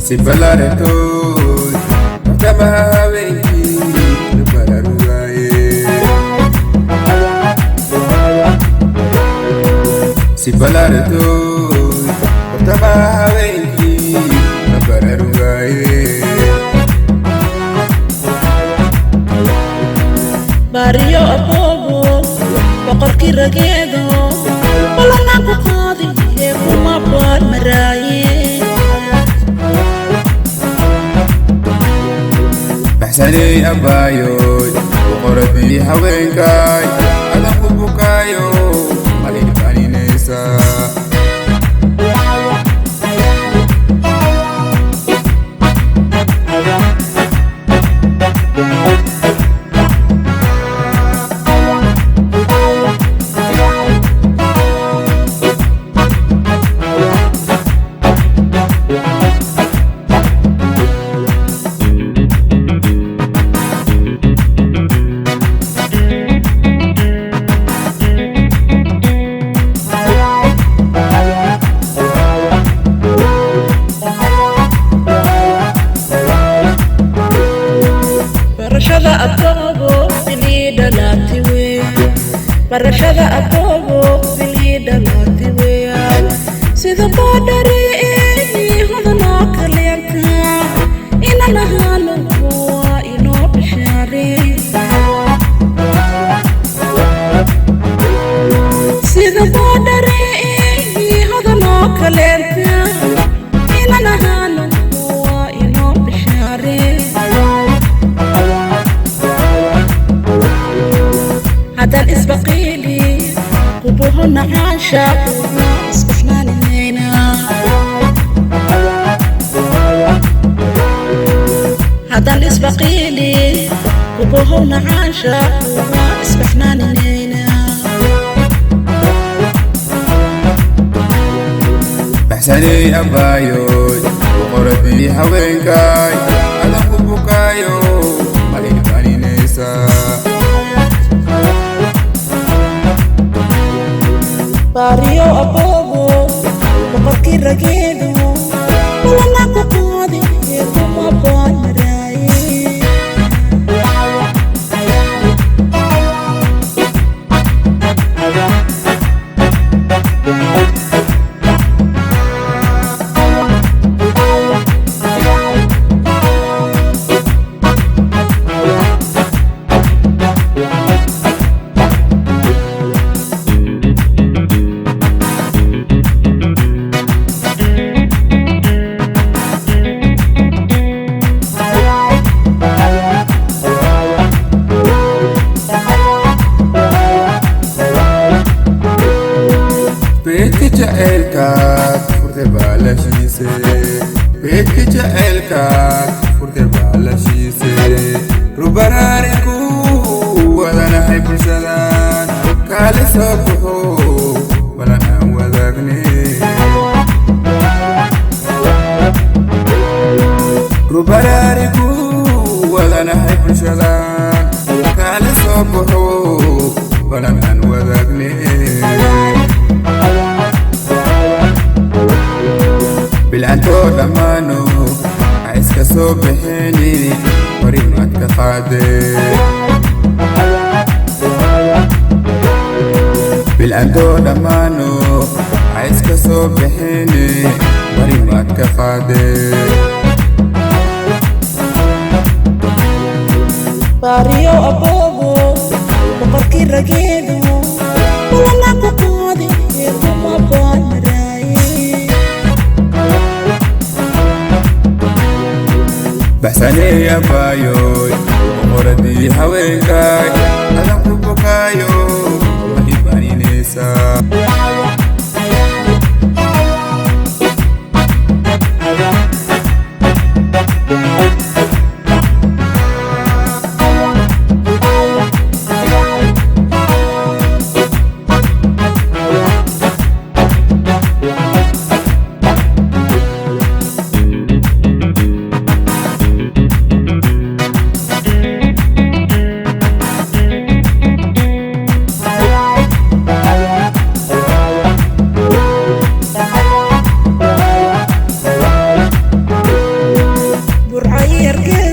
Sibbalare toy Tamaha wenki Bararugaye Sibbalare toy Tamaha wenki Bararugaye Barrio Abobo Boqorkii rageedo Balana ku qaadi ee kuma baad maraaye Baxsanay abayoy Boqoradii haweenkay Adan ku bukayo Malin baninaysa barashada Abobo bilida laatiweeyaan sida baadari ee hodana kaleenta inana halo waa inoo bishaarey sida baadari ee hodana kaleenta inana halo waa inoo bishaarey هذا الإسبقيلي قبوهن عاشا اسقفنا لنينا هذا الإسبقيلي قبوهن عاشا اسقفنا لنينا Baxsanay abayoy Boqoradii haweenkay Adan ku bukayo Malin baninaysa Barrio Abobo Boqorkii rageedo Balana ku qaadi ee kuma baad maraaye Beedka jaceylkaad furtay baalashiise Beedka jaceylkaad furtay baalashiise Rubaraariku wadanahay bulshadan Kaale soo baxo walan aan wadaagne Rubaraariku wadanahay bulshadan Kaale soo baxo walan aan wadaagne Bilanto dhammaano iska soo bixini warimaad ka qaade Bilanto dhammaano iska soo bixini warimaad ka qaade Barrio Abobo Boqorkii rageedo Balana ku qaadi ee kuma baad maraaye Baxsanay abayoy Boqoradii haweenkay Adan ku bukayo Malin baninaysa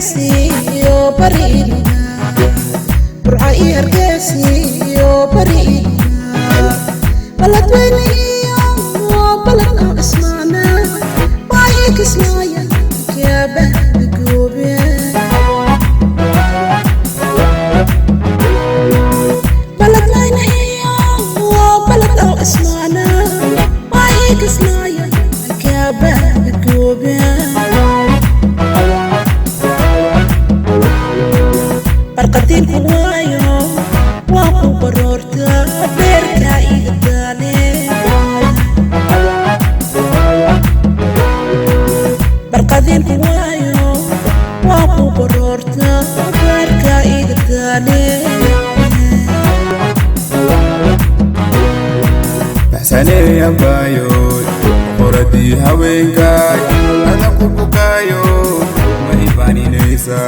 hargeysi iyo bariina burca iyo hargeysi iyo bariina balad weyn iyo balad aan ismaana waaye kismaayo kaabada goobe balad weyn iyo balad aan ismaana waaye kismaayo kaabada goobe barqadin waayo waa ku baroorta beerka iga daale barqadin waayo waa ku baroorta beerka iga daale baxsanee abayo qoradii haweenkay adan ku bukayo ma ibaninaysa